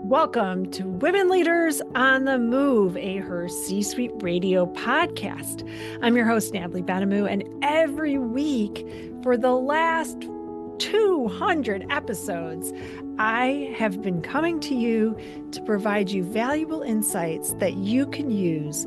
Welcome to Women Leaders on the Move, a HerCsuite radio podcast. I'm your host, Natalie Benamou, and every week for the last 200 episodes, I have been coming to you to provide you valuable insights that you can use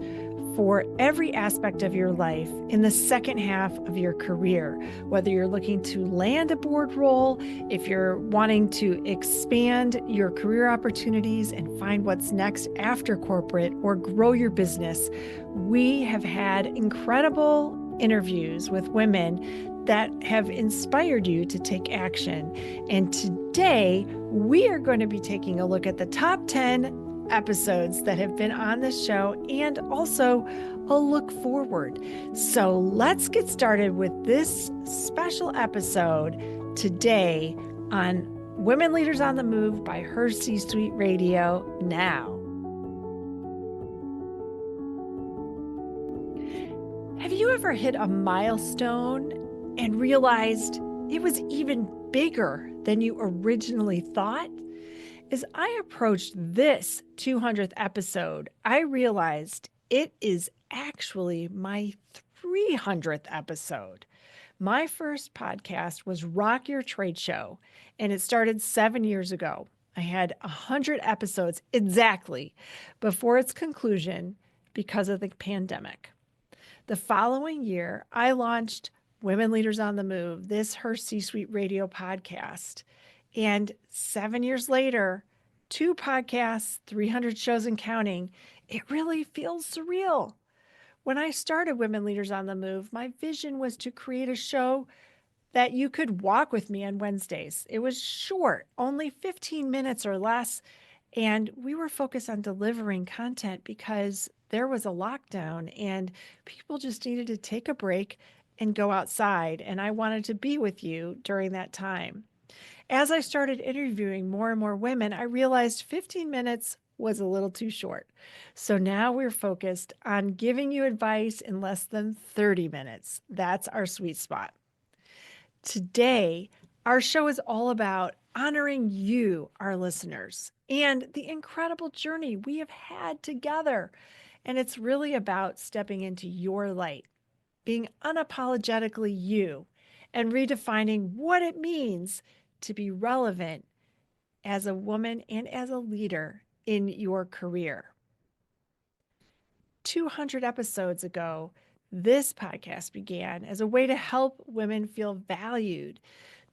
for every aspect of your life in the second half of your career, whether you're looking to land a board role, if you're wanting to expand your career opportunities and find what's next after corporate or grow your business. We have had incredible interviews with women that have inspired you to take action. And today we are going to be taking a look at the top 10 episodes that have been on this show and also a look forward. So let's get started with this special episode today on Women Leaders on the Move by HerCsuite Radio now. Have you ever hit a milestone and realized it was even bigger than you originally thought? As I approached this 200th episode, I realized it is actually my 300th episode. My first podcast was Rock Your Trade Show, and it started 7 years ago. I had 100 episodes exactly before its conclusion because of the pandemic. The following year, I launched Women Leaders on the Move, this HerCsuite radio podcast. And 7 years later, 2 podcasts, 300 shows and counting, it really feels surreal. When I started Women Leaders on the Move, my vision was to create a show that you could walk with me on Wednesdays. It was short, only 15 minutes or less, and we were focused on delivering content because there was a lockdown and people just needed to take a break and go outside, and I wanted to be with you during that time. As I started interviewing more and more women, I realized 15 minutes was a little too short. So now we're focused on giving you advice in less than 30 minutes. That's our sweet spot. Today, our show is all about honoring you, our listeners, and the incredible journey we have had together. And it's really about stepping into your light, being unapologetically you, and redefining what it means to be relevant as a woman and as a leader in your career. 200 episodes ago, this podcast began as a way to help women feel valued,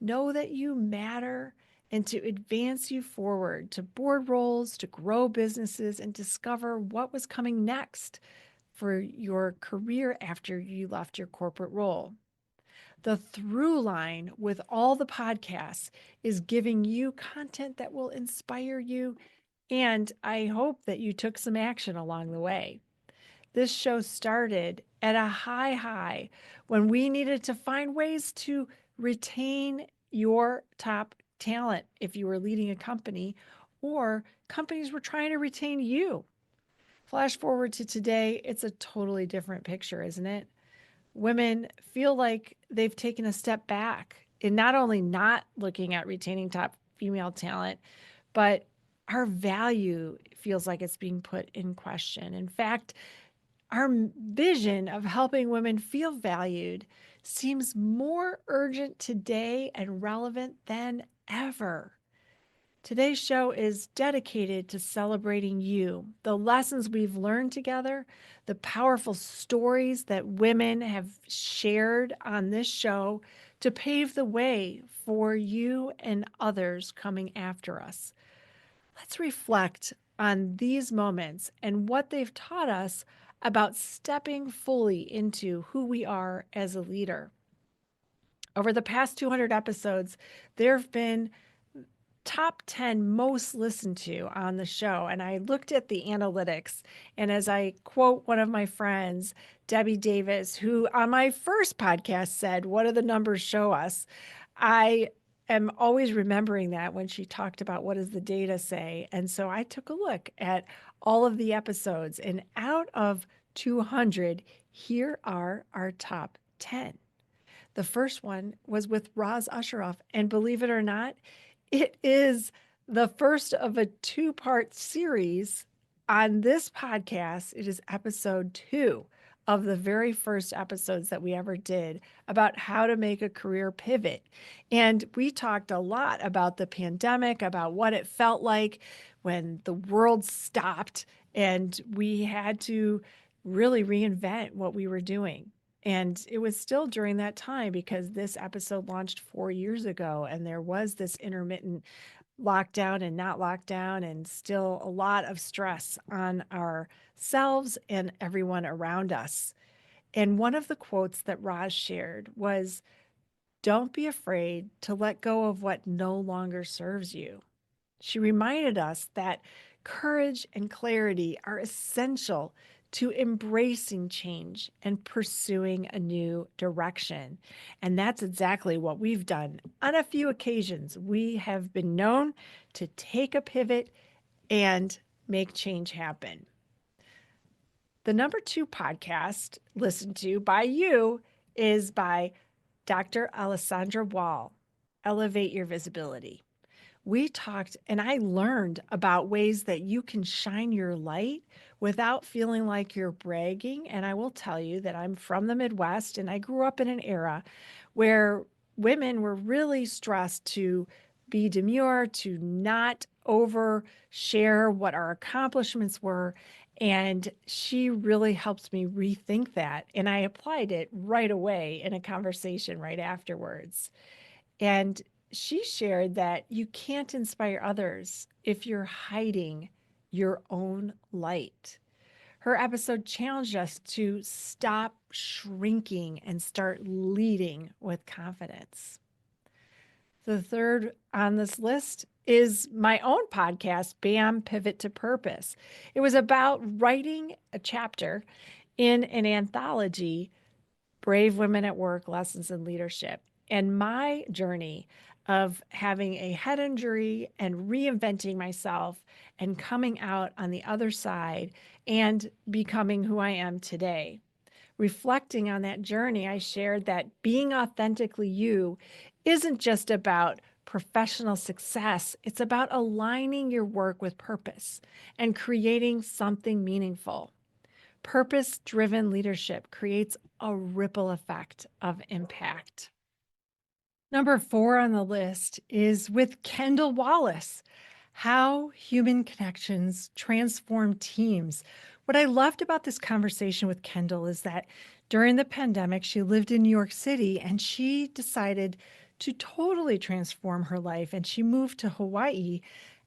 know that you matter, and to advance you forward to board roles, to grow businesses, and discover what was coming next for your career after you left your corporate role. The through line with all the podcasts is giving you content that will inspire you, and I hope that you took some action along the way. This show started at a high when we needed to find ways to retain your top talent if you were leading a company or companies were trying to retain you. Flash forward to today, it's a totally different picture, isn't it? Women feel like they've taken a step back in not only not looking at retaining top female talent, but our value feels like it's being put in question. In fact, our vision of helping women feel valued seems more urgent today and relevant than ever. Today's show is dedicated to celebrating you, the lessons we've learned together, the powerful stories that women have shared on this show to pave the way for you and others coming after us. Let's reflect on these moments and what they've taught us about stepping fully into who we are as a leader. Over the past 200 episodes, there have been top 10 most listened to on the show. And I looked at the analytics. And as I quote one of my friends, Debbie Davis, who on my first podcast said, "What do the numbers show us?" I am always remembering that when she talked about what does the data say. And so I took a look at all of the episodes. And out of 200, here are our top 10. The first one was with Roz Usheroff. And believe it or not, it is the first of a two-part series on this podcast. It is episode 2 of the very first episodes that we ever did about how to make a career pivot. And we talked a lot about the pandemic, about what it felt like when the world stopped and we had to really reinvent what we were doing. And it was still during that time because this episode launched 4 years ago, and there was this intermittent lockdown and not lockdown, and still a lot of stress on ourselves and everyone around us. And one of the quotes that Raj shared was, "Don't be afraid to let go of what no longer serves you." She reminded us that courage and clarity are essential to embracing change and pursuing a new direction. And that's exactly what we've done. On a few occasions, we have been known to take a pivot and make change happen. The number 2 podcast listened to by you is by Dr. Alessandra Wall, Elevate Your Visibility. We talked and I learned about ways that you can shine your light without feeling like you're bragging. And I will tell you that I'm from the Midwest and I grew up in an era where women were really stressed to be demure, to not overshare what our accomplishments were. And she really helped me rethink that. And I applied it right away in a conversation right afterwards. And she shared that you can't inspire others if you're hiding your own light. Her episode challenged us to stop shrinking and start leading with confidence. The third on this list is my own podcast, BAM Pivot to Purpose. It was about writing a chapter in an anthology, Brave Women at Work Lessons in Leadership, and my journey of having a head injury and reinventing myself and coming out on the other side and becoming who I am today. Reflecting on that journey, I shared that being authentically you isn't just about professional success, it's about aligning your work with purpose and creating something meaningful. Purpose driven leadership creates a ripple effect of impact. Number 4 on the list is with Kendall Wallace, How Human Connections Transform Teams. What I loved about this conversation with Kendall is that during the pandemic, she lived in New York City and she decided to totally transform her life. And she moved to Hawaii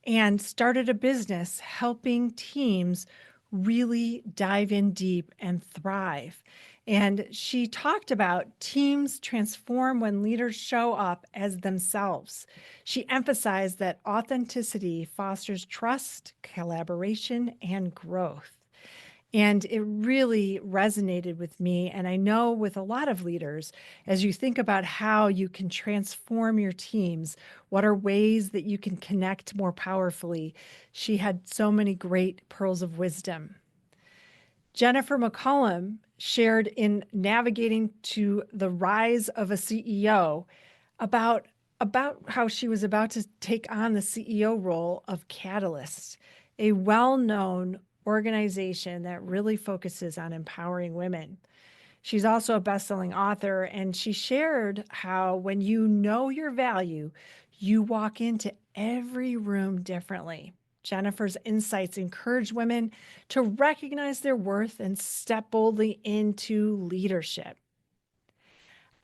and started a business helping teams really dive in deep and thrive. And she talked about teams transform when leaders show up as themselves. She emphasized that authenticity fosters trust, collaboration, and growth. And it really resonated with me. And I know with a lot of leaders, as you think about how you can transform your teams, what are ways that you can connect more powerfully? She had so many great pearls of wisdom. Jennifer McCollum shared in Navigating to the Rise of a CEO about, about how she was about to take on the CEO role of Catalyst, a well-known organization that really focuses on empowering women. She's also a best-selling author, and she shared how when you know your value, you walk into every room differently. Jennifer's insights encourage women to recognize their worth and step boldly into leadership.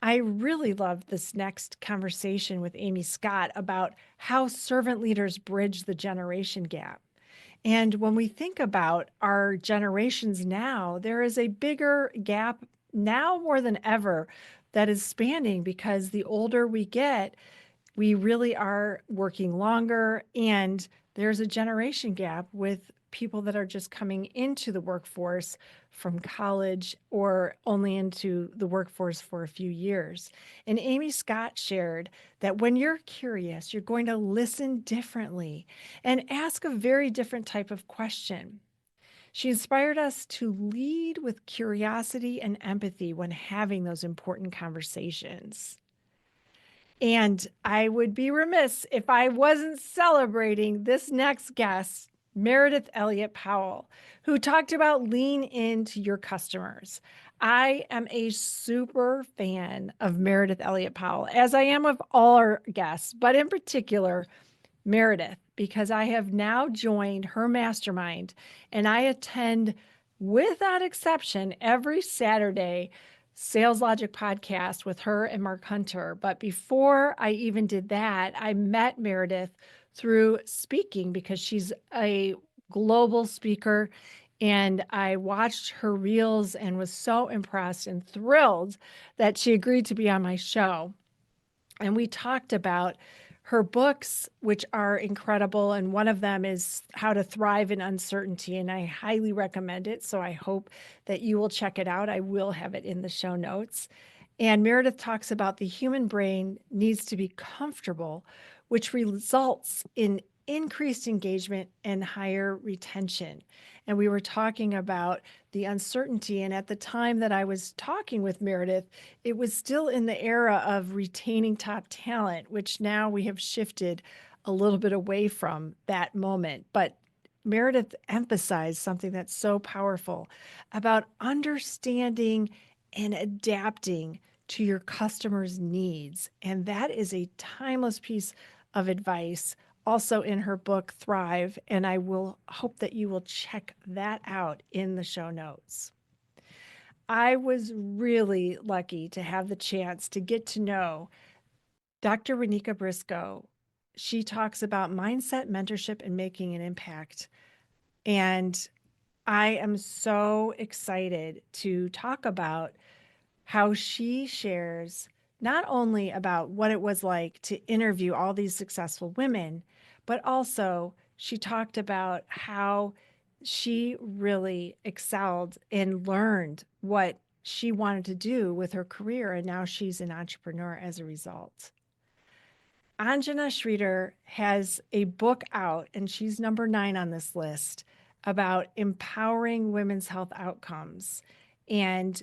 I really love this next conversation with Amy Scott about how servant leaders bridge the generation gap. And when we think about our generations now, there is a bigger gap now more than ever that is spanning because the older we get, we really are working longer, and there's a generation gap with people that are just coming into the workforce from college or only into the workforce for a few years. And Amy Scott shared that when you're curious, you're going to listen differently and ask a very different type of question. She inspired us to lead with curiosity and empathy when having those important conversations. And I would be remiss if I wasn't celebrating this next guest, Meredith Elliott Powell, who talked about lean into your customers. I am a super fan of Meredith Elliott Powell, as I am of all our guests, but in particular, Meredith, because I have now joined her mastermind and I attend without exception every Saturday Sales Logic podcast with her and Mark Hunter. But before I even did that, I met Meredith through speaking because she's a global speaker. And I watched her reels and was so impressed and thrilled that she agreed to be on my show. And we talked about her books, which are incredible. And one of them is How to Thrive in Uncertainty. And I highly recommend it. So I hope that you will check it out. I will have it in the show notes. And Meredith talks about the human brain needs to be comfortable, which results in increased engagement and higher retention. And we were talking about the uncertainty. And at the time that I was talking with Meredith, it was still in the era of retaining top talent, which now we have shifted a little bit away from that moment. But Meredith emphasized something that's so powerful about understanding and adapting to your customers' needs. And that is a timeless piece of advice also in her book Thrive, and I will hope that you will check that out in the show notes. I was really lucky to have the chance to get to know Dr. Renika Briscoe. She talks about mindset, mentorship, and making an impact. And I am so excited to talk about how she shares not only about what it was like to interview all these successful women, but also she talked about how she really excelled and learned what she wanted to do with her career. And now she's an entrepreneur as a result. Anjana Schroeder has a book out, and she's number 9 on this list about empowering women's health outcomes. And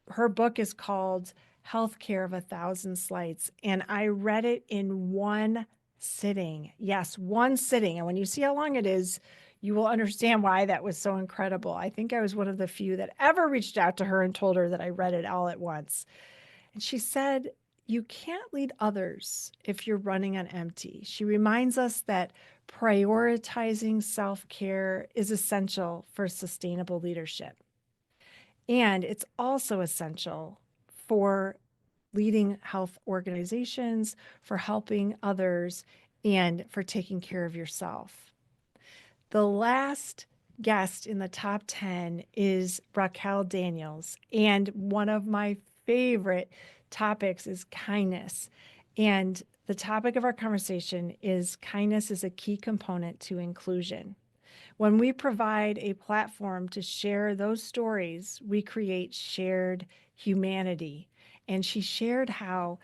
her book is called Healthcare of a Thousand Slights. And I read it in one sitting. Yes, one sitting. And when you see how long it is, you will understand why that was so incredible. I think I was one of the few that ever reached out to her and told her that I read it all at once. And she said, you can't lead others if you're running on empty. She reminds us that prioritizing self care is essential for sustainable leadership. And it's also essential for leading health organizations, for helping others, and for taking care of yourself. The last guest in the top 10 is Raquel Daniels. And one of my favorite topics is kindness. And the topic of our conversation is kindness is a key component to inclusion. When we provide a platform to share those stories, we create shared humanity. And she shared how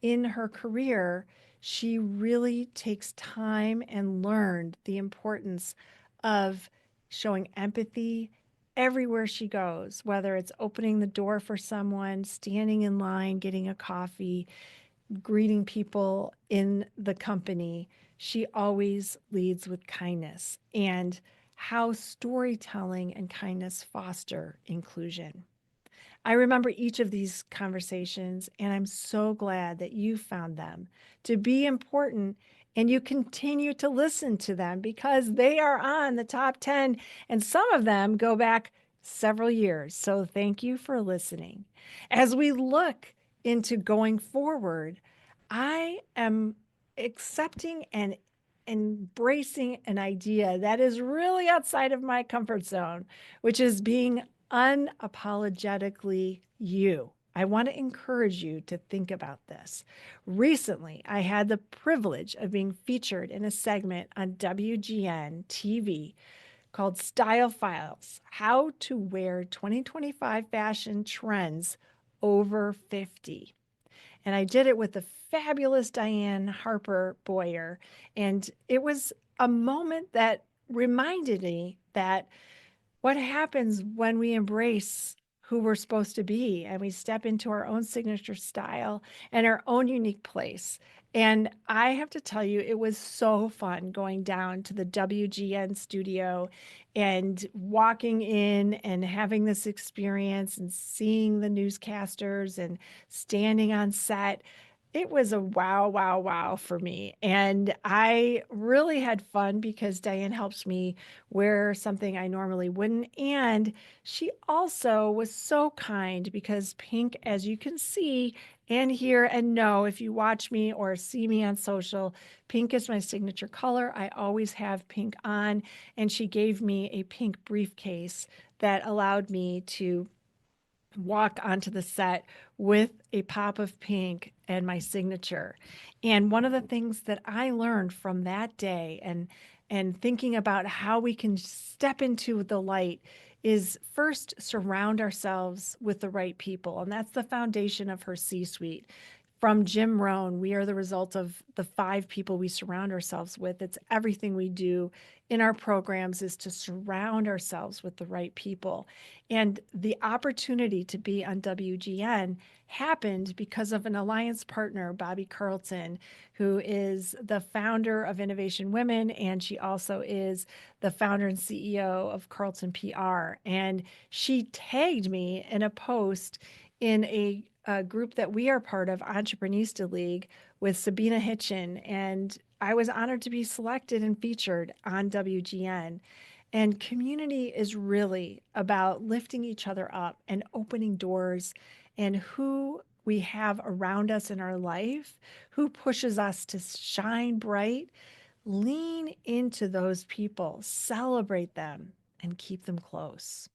in her career, she really takes time and learned the importance of showing empathy everywhere she goes, whether it's opening the door for someone, standing in line, getting a coffee, greeting people in the company. She always leads with kindness and how storytelling and kindness foster inclusion. I remember each of these conversations, and I'm so glad that you found them to be important and you continue to listen to them because they are on the top 10, and some of them go back several years. So thank you for listening. As we look into going forward, I am accepting and embracing an idea that is really outside of my comfort zone, which is being unapologetically you. I want to encourage you to think about this. Recently, I had the privilege of being featured in a segment on WGN TV called Style Files: How to Wear 2025 Fashion Trends Over 50. And I did it with the fabulous Diane Harper Boyer. And it was a moment that reminded me that what happens when we embrace who we're supposed to be, and we step into our own signature style and our own unique place. And I have to tell you, it was so fun going down to the WGN studio and walking in and having this experience and seeing the newscasters and standing on set. It was a wow, wow, wow for me. And I really had fun because Diane helps me wear something I normally wouldn't. And she also was so kind because pink, as you can see and hear and know if you watch me or see me on social, pink is my signature color. I always have pink on. And she gave me a pink briefcase that allowed me to walk onto the set with a pop of pink and my signature. And one of the things that I learned from that day and thinking about how we can step into the light is first surround ourselves with the right people. And that's the foundation of her C-suite. From Jim Rohn, we are the result of the 5 people we surround ourselves with. It's everything we do in our programs is to surround ourselves with the right people. And the opportunity to be on WGN happened because of an alliance partner, Bobby Carlton, who is the founder of Innovation Women, and she also is the founder and CEO of Carlton PR. And she tagged me in a post in a group that we are part of, Entreprenista League, with Sabina Hitchin. And I was honored to be selected and featured on WGN. And community is really about lifting each other up and opening doors and who we have around us in our life, who pushes us to shine bright. Lean into those people, celebrate them, and keep them close.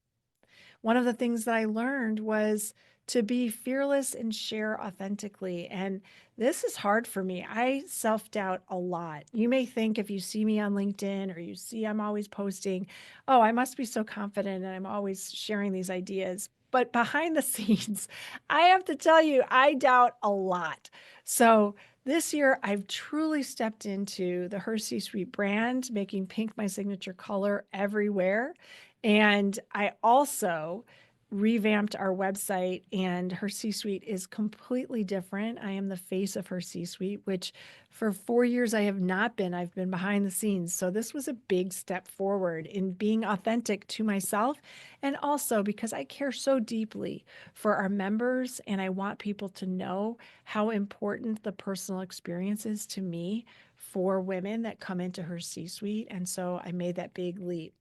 One of the things that I learned was to be fearless and share authentically. And this is hard for me. I self doubt a lot. You may think if you see me on LinkedIn or you see I'm always posting, oh, I must be so confident and I'm always sharing these ideas. But behind the scenes, I have to tell you, I doubt a lot. So this year, I've truly stepped into the HerCsuite brand, making pink my signature color everywhere. And I also revamped our website, and HerCsuite is completely different. I am the face of HerCsuite, which for 4 years I have not been. I've been behind the scenes. So this was a big step forward in being authentic to myself, and also because I care so deeply for our members and I want people to know how important the personal experience is to me for women that come into HerCsuite. And so I made that big leap.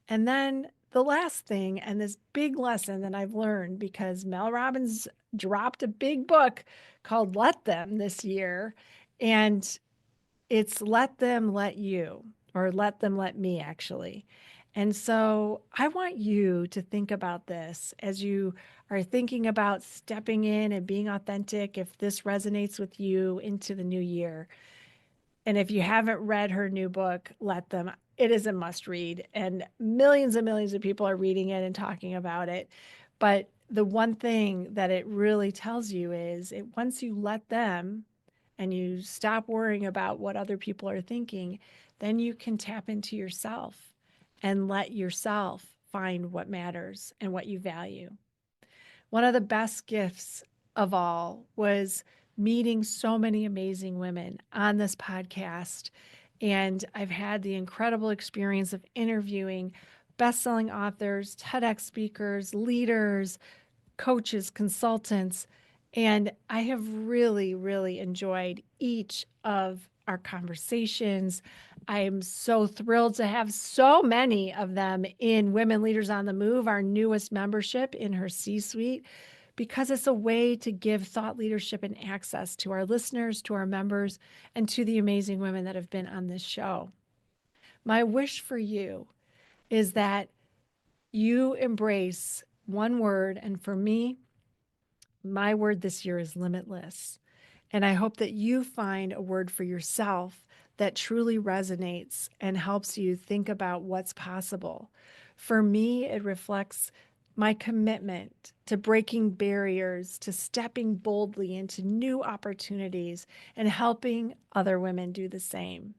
And then the last thing, and this big lesson that I've learned because Mel Robbins dropped a big book called Let Them this year, and it's Let Them Let You, or Let Them Let Me, actually. And so I want you to think about this as you are thinking about stepping in and being authentic, if this resonates with you into the new year. And if you haven't read her new book, Let Them, it is a must read. And millions of people are reading it and talking about it. But the one thing that it really tells you is it once you let them and you stop worrying about what other people are thinking, then you can tap into yourself and let yourself find what matters and what you value. One of the best gifts of all was meeting so many amazing women on this podcast. And I've had the incredible experience of interviewing best-selling authors, TEDx speakers, leaders, coaches, consultants, and I have really, really enjoyed each of our conversations. I am so thrilled to have so many of them in Women Leaders on the Move, our newest membership in HerCsuite, because it's a way to give thought leadership and access to our listeners, to our members, and to the amazing women that have been on this show. My wish for you is that you embrace one word, and for me, my word this year is limitless. And I hope that you find a word for yourself that truly resonates and helps you think about what's possible. For me, it reflects my commitment to breaking barriers, to stepping boldly into new opportunities, and helping other women do the same.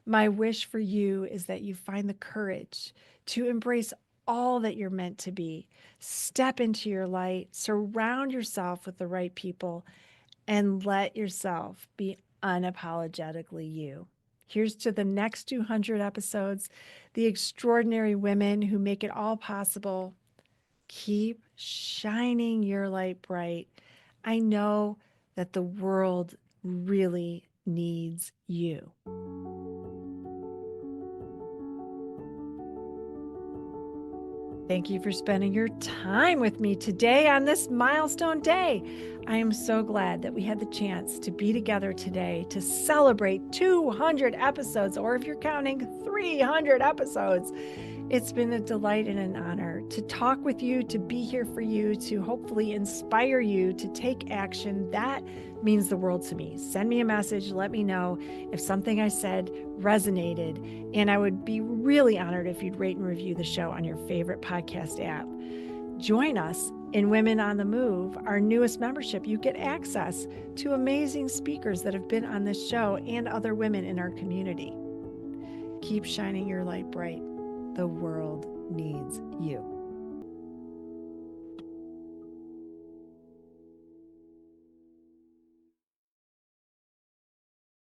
My wish for you is that you find the courage to embrace all that you're meant to be. Step into your light, surround yourself with the right people, and let yourself be unapologetically you. Here's to the next 200 episodes, the extraordinary women who make it all possible. Keep shining your light bright. I know that the world really needs you. Thank you for spending your time with me today on this milestone day. I am so glad that we had the chance to be together today to celebrate 200 episodes, or if you're counting, 300 episodes. It's been a delight and an honor to talk with you, to be here for you, to hopefully inspire you to take action. That means the world to me. Send me a message. Let me know if something I said resonated. And I would be really honored if you'd rate and review the show on your favorite podcast app. Join us in Women on the Move, our newest membership. You get access to amazing speakers that have been on this show and other women in our community. Keep shining your light bright. The world needs you.